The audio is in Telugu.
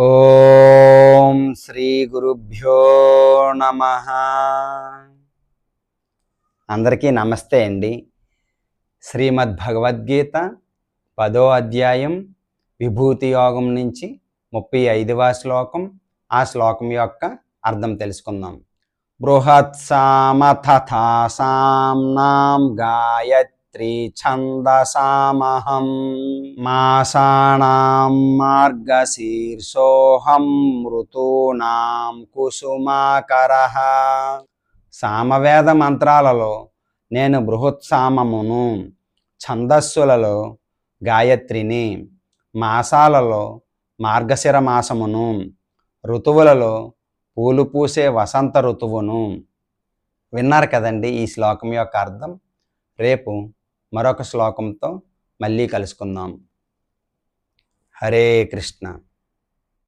ఓం శ్రీ గురుభ్యో నమః. అందరికీ నమస్తే అండి. శ్రీమద్ భగవద్గీత 10వ అధ్యాయం విభూతి యోగం నుంచి 35వ శ్లోకం. ఆ శ్లోకం యొక్క అర్థం తెలుసుకుందాం. బృహత్సామ తథా సామ్నాం గాయత్రీ ఛందసామహం మాసానాం మార్గశీర్షోహం ఋతూనాం కుసుమాకరః. సామవేద మంత్రాలలో నేను బృహత్సామమును, ఛందస్సులలో గాయత్రిని, మాసాలలో మార్గశిర మాసమును, ఋతువులలో పూలు పూసే వసంత ఋతువును. విన్నారు కదండి ఈ శ్లోకం యొక్క అర్థం. రేపు మరొక శ్లోకంతో మళ్ళీ కలుసుకుందాం. హరే కృష్ణ.